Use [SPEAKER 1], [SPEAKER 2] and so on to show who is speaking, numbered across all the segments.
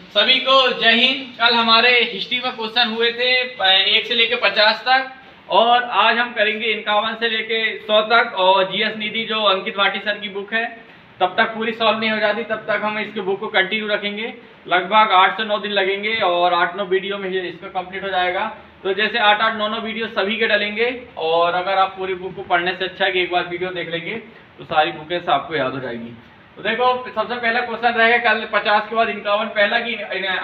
[SPEAKER 1] सभी को जय हिंद। कल हमारे हिस्ट्री में क्वेश्चन हुए थे 1 से लेकर 50 तक, और आज हम करेंगे 51 से लेकर 100 तक। और जीएस निधि जो अंकित भाटी सर की बुक है, तब तक पूरी सॉल्व नहीं हो जाती, तब तक हम इसके बुक को कंटिन्यू रखेंगे। लगभग 8 से 9 दिन लगेंगे और 8-9 वीडियो में इसका कंप्लीट हो जाएगा। तो जैसे 8-9 वीडियो सभी के डलेंगे, और अगर आप पूरी बुक को पढ़ने से अच्छा है कि एक बार वीडियो देख लेंगे तो सारी बुकें से आपको याद हो जाएगी। तो देखो, सबसे पहला क्वेश्चन रहेगा कल 50 के बाद 51 पहला की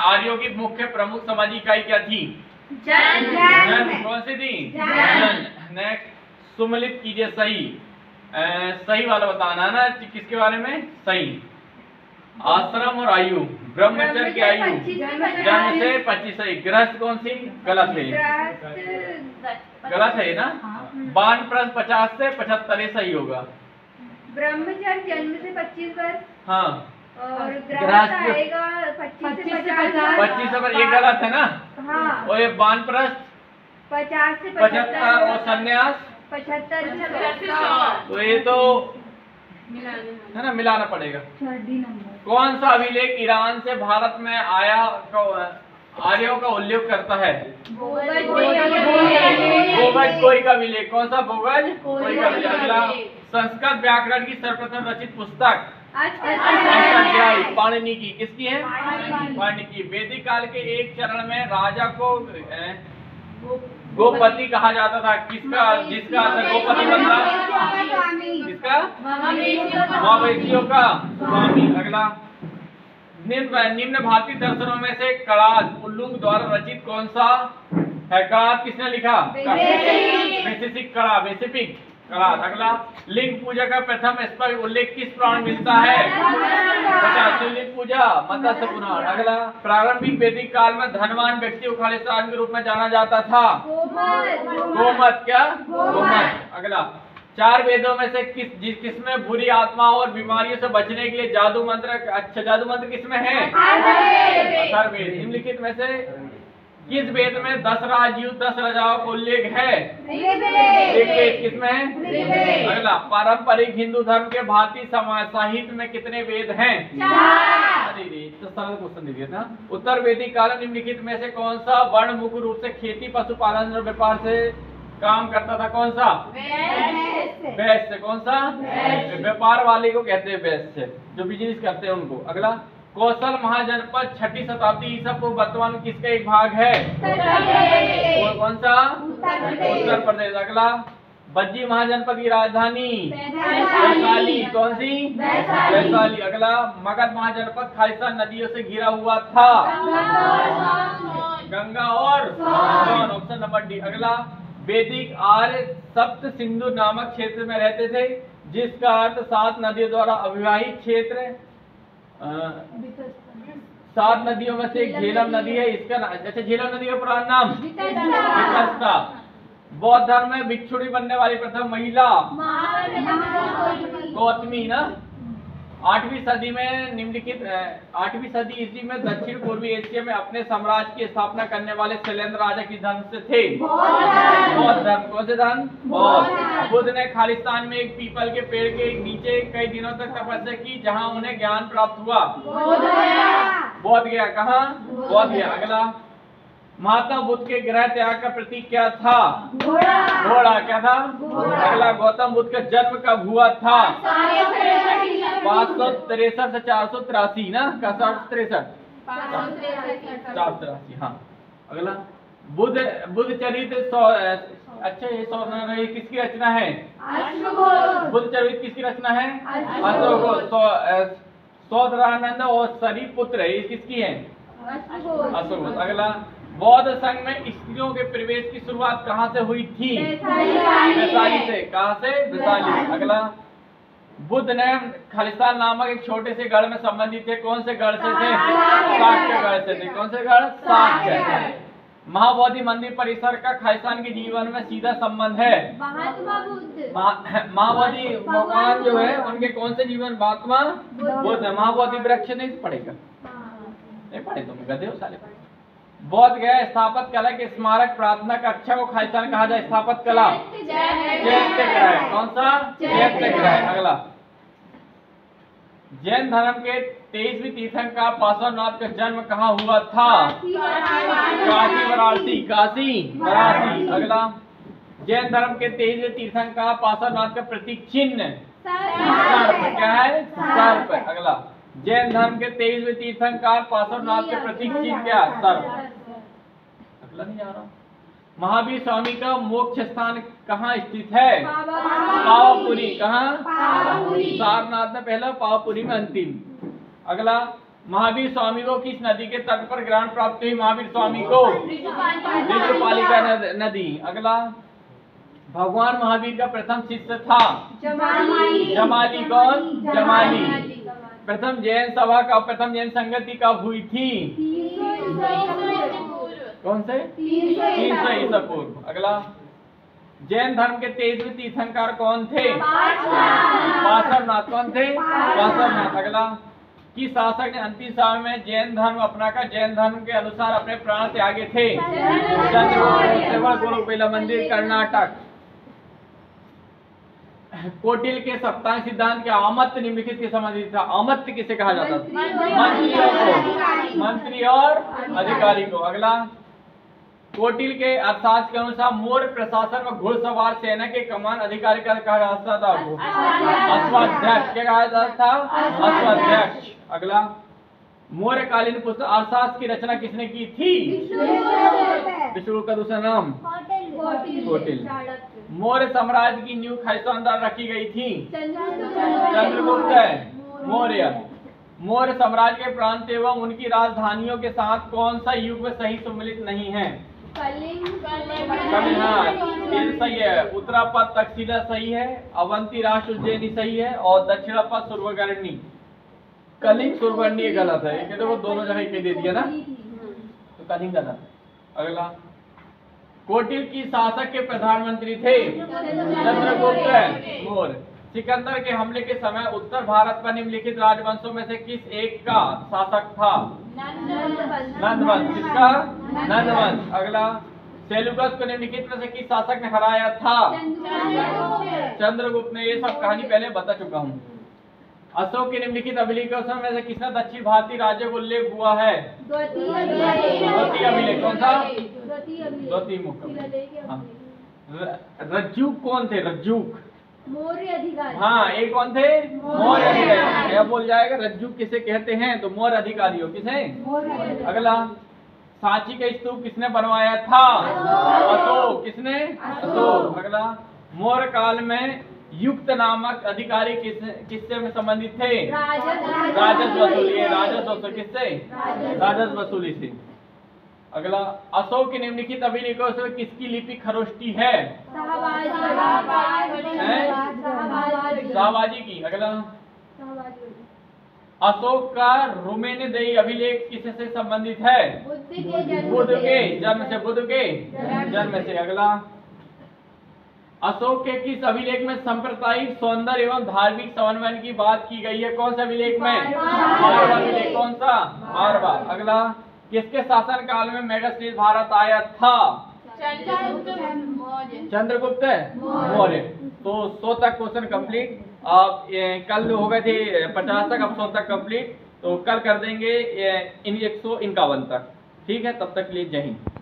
[SPEAKER 1] आर्यों की मुख्य प्रमुख समाजी इकाई क्या थी? जन। कौन सी थी? जन। नेक्स्ट, सुमेलित कीजिए सही। सही वाला बताना है ना, किसके बारे में? सही। आश्रम और आयु, ब्रह्मचर्य की आयु जन्म से 25 सही। गृहस्थ कौन सी? गलत है, गलत है ना। वानप्रस्थ 50 से 75 सही होगा।
[SPEAKER 2] ब्रह्मचर्य जन्म से 25 वर्ष।
[SPEAKER 1] हाँ,
[SPEAKER 2] और गृहस्थ आएगा 25 से 50।
[SPEAKER 1] 25 से एक गलत है ना।
[SPEAKER 2] हाँ।
[SPEAKER 1] और ये वानप्रस्थ
[SPEAKER 2] 50 से
[SPEAKER 1] 75 और संन्यास
[SPEAKER 2] 75 से 100।
[SPEAKER 1] तो ये तो है ना, मिलाना पड़ेगा। कौन सा अभिलेख ईरान से भारत में आया आर्यों का उल्लेख करता है?
[SPEAKER 2] बोगज
[SPEAKER 1] कोई का अभिलेख। कौन सा? बोगज कोई का अभिलेख। अगला, संस्कृत व्याकरण की सर्वप्रथम रचित पुस्तक अष्टाध्यायी पाणिनि की। किसकी है? पाणिनि की। वैदिक काल के एक चरण में राजा को गोपति कहा जाता था। किसका? जिसका अर्थ गोपति बनता। किसका? मवेशियों का स्वामी। अगला, निम्न भारतीय दर्शनों में से कड़ाद उल्लुंग द्वारा रचित कौन सा है? कड़ाद किसने लिखा? वैशेषिक कड़ा, वैशेषिक कड़ाद। अगला, लिंग पूजा का प्रथम स्पष्ट उल्लेख किस पुराण मिलता है? शिवलिंग पूजा, मत्स्य पुराण। अगला, प्रारंभिक वैदिक काल में धनवान व्यक्ति को खालिस्तान के रूप में जाना जाता था। गोमत। क्या? गोमत। अगला, 4 वेदों में से किसमें बुरी आत्मा और बीमारियों से बचने के लिए जादू मंत्र? अच्छा, जादू मंत्र किसमें है? अथर्ववेद। निम्नलिखित में से किस वेद में 10 राजयुद्ध 10 राजाओं का उल्लेख है? ऋग्वेद। किसमें है? अगला, पारंपरिक हिंदू धर्म के भारतीय साहित्य में कितने वेद हैं? 4। अरे तो सरल क्वेश्चन दे दिया था। उत्तर वैदिक काल निम्नलिखित में से कौन सा वर्ण मुख्य रूप से खेती, पशुपालन और व्यापार से काम करता था? कौन सा? वैश्य। कौन सा? व्यापार वाले को कहते हैं वैश्य, जो बिजनेस करते हैं उनको। अगला, कौशल महाजनपद 6ठी शताब्दी ईसा पूर्व वर्तमान में किसका एक भाग है? कौन सा? उत्तर प्रदेश। अगला, बज्जी महाजनपद की राजधानी वैशाली। कौन सी? वैशाली। अगला, मगध महाजनपद खालिस्तान नदियों से घिरा हुआ था। गंगा और सोन। Option number D. अगला, वैदिक आर्य सप्त सिंधु नामक क्षेत्र में रहते थे, जिसका अर्थ 7 नदियों द्वारा अविवाहित क्षेत्र। 7 नदियों में से एक झेलम नदी है, इसका अच्छा, झेलम नदी का पुराना नाम वितस्ता। बौद्ध धर्म में भिक्षुणी बनने वाली प्रथम महिला गौतमी ना। 8वीं सदी में निम्नलिखित 8वीं सदी ईस्वी में दक्षिण पूर्वी एशिया में अपने साम्राज्य की स्थापना करने वाले शैलेंद्र राजा की धर्म से थे। बौद्ध धर्म। कौन से धर्म? बौद्ध। बुद्ध ने खालिस्तान में एक पीपल के पेड़ के नीचे कई दिनों तक तपस्या की, जहां उन्हें ज्ञान प्राप्त हुआ। बोध गया। कहाँ? बोध गया। अगला, महात्मा बुद्ध के गृह त्याग का प्रतीक क्या था? घोड़ा। क्या था? अगला, गौतम बुद्ध का जन्म कब हुआ था? 563 से 483 ना। 483। हाँ। अगला, बुद्ध चरित्र अच्छा, ये किसकी रचना है? बुद्ध चरित्र किसकी रचना है? अशोक। सौदरानंद और सरिपुत्र, ये किसकी है? अशोक। अगला, बौद्ध संघ में स्त्रियों के प्रवेश की शुरुआत कहाँ से हुई थी? वैशाली से। कहाँ से? वैशाली। अगला, बुद्ध ने खालिस्तान नामक एक छोटे से गढ़ में संबंधित थे। कौन से गढ़ से थे? शाक्य गढ़ से थे। कौन से गढ़? शाक्य। महाबोधि मंदिर परिसर का खालिस्तान के जीवन में सीधा संबंध है। महाबोधि भगवान जो है, उनके कौन से जीवन? महात्मा बुद्ध। महाबोधि वृक्ष नहीं पढ़ेगा? नहीं पढ़े तुम, गधे हो साले। बौद्ध गया स्थापत कला के स्मारक प्रार्थना कक्षा को खालिस्तान कहा जाए? स्थापत कला चैत्य ग्रह। कौन सा? चैत्य ग्रह। अगला, जैन धर्म के 23वें तीर्थंकर पार्श्वनाथ का जन्म कहाँ हुआ था? काशी वाराणसी, काशी वाराणसी। अगला, जैन धर्म के 23वें तीर्थंकर पार्श्वनाथ का प्रतीक चिन्ह सर्प, क्या है? सर्प। अगला, जैन धर्म के 23वें तीर्थंकर पार्श्वनाथ के प्रतीक चिन्ह क्या? सर्प। अगला नहीं जा रहा। महावीर स्वामी का मोक्ष स्थान कहाँ स्थित है? पावापुरी। कहाँ? सारनाथ में पहला, पावापुरी में अंतिम। अगला, महावीर स्वामी को किस नदी के तट पर ज्ञान प्राप्त हुई? महावीर स्वामी को ऋतुपालिका नदी। अगला, भगवान महावीर का प्रथम शिष्य था जमाली। कौन? जमाली। प्रथम जैन सभा का, प्रथम जैन संगति कब हुई थी? कौन से? 300 ईसा पूर्व। अगला, जैन धर्म के 23वें तीर्थंकर कौन थे? पार्श्वनाथ। कौन थे? पार्श्वनाथ। अगला, किस शासक ने अंतिम समय में जैन धर्म अपनाकर जैन धर्म के अनुसार अपने प्राण त्यागे थे? चंद्रगुप्त। गोरखबेला मंदिर, कर्नाटक। कोटिल के सप्तांग सिद्धांत के आमत्य निम्नलिखित के संबंधित था। आमत्य किसे कहा जाता था? मंत्रियों को, मंत्री और अधिकारी को। अगला, कोटिल के अर्थशास्त्र के अनुसार मौर्य प्रशासन में घुड़सवार सेना के कमान अधिकारी का कहा जाता था? अश्वाध्यक्ष। क्या कहा जाता था? अश्वाध्यक्ष। अगला, मौर्यकालीन पुस्तक अर्थशास्त्र की रचना किसने की थी? विष्णुगुप्त का दूसरा नाम? कोटिल। मौर्य साम्राज्य की नींव किस द्वारा रखी गई थी? चंद्रगुप्त मौर्य। मौर्य साम्राज्य के प्रांत एवं उनकी राजधानियों के साथ कौन सा युग में सही सम्मिलित नहीं है? कलिंग। हाँ, ये सही है। उत्तरापद तक्षशिला सही है, अवंती राष्ट्र उज्जैनी सही है, और दक्षिणापद सुवर्णगर्णी। कलिंग सुवर्णगर्णी गलत है, ये देखो दोनों जगह पे दे दिया ना, तो कलिंग गलत है। अगला, कोटिल की शासक के प्रधानमंत्री थे? चंद्रगुप्त मौर्य। सिकंदर के हमले के समय उत्तर भारत पर निम्नलिखित राजवंशों में से किस एक का शासक था? नंदवंश। किसका? नंदवंश। अगला, सेल्यूकस को निम्नलिखित में से किस शासक ने हराया था? चंद्रगुप्त ने। ये सब कहानी पहले बता चुका हूँ। अशोक के निम्नलिखित अभिलेखों में से किसका दक्षिण भारतीय राज्य को उल्लेख हुआ है? द्वितीय अभिलेख। कौन सा? द्वितीय मुख्य। रज्जुक कौन थे? रज्जुक
[SPEAKER 2] मौर्य अधिकारी।
[SPEAKER 1] हाँ, एक कौन थे? मौर्य अधिकारी। क्या बोल जाएगा? रज्जुक किसे कहते हैं? तो मौर्य अधिकारियों। किसे? अगला, सांची का स्तूप किसने बनवाया था? अशोक। किसने? अशोक। अगला, मौर्य काल में युक्त नामक अधिकारी किससे में संबंधित थे? राजस्व वसूली। राजस्व किससे? राजस्व वसूली से। अगला, अशोक के निम्नलिखित अभिलेखों से किसकी लिपि खरोष्टी है? शाहबाजी की। अगला, अशोक का रुमेनेदेई अभिलेख किससे संबंधित है? बुद्ध के जन्म से। बुद्ध के जन्म से। अगला, अशोक के किस अभिलेख में सांप्रदायिक सौंदर्य एवं धार्मिक समन्वय की बात की गई है? कौन सा अभिलेख में? मारवा अभिलेख। कौन सा? मारवा। अगला, किसके शासन काल में मेगास्टेज भारत आया था? चंद्रगुप्त मौर्य। तो 100 तक क्वेश्चन कंप्लीट। अब कल हो गए थे 50 तक, अब 100 तक कंप्लीट। तो कल कर देंगे इन 151 तक। ठीक है, तब तक के लिए जय हिंद।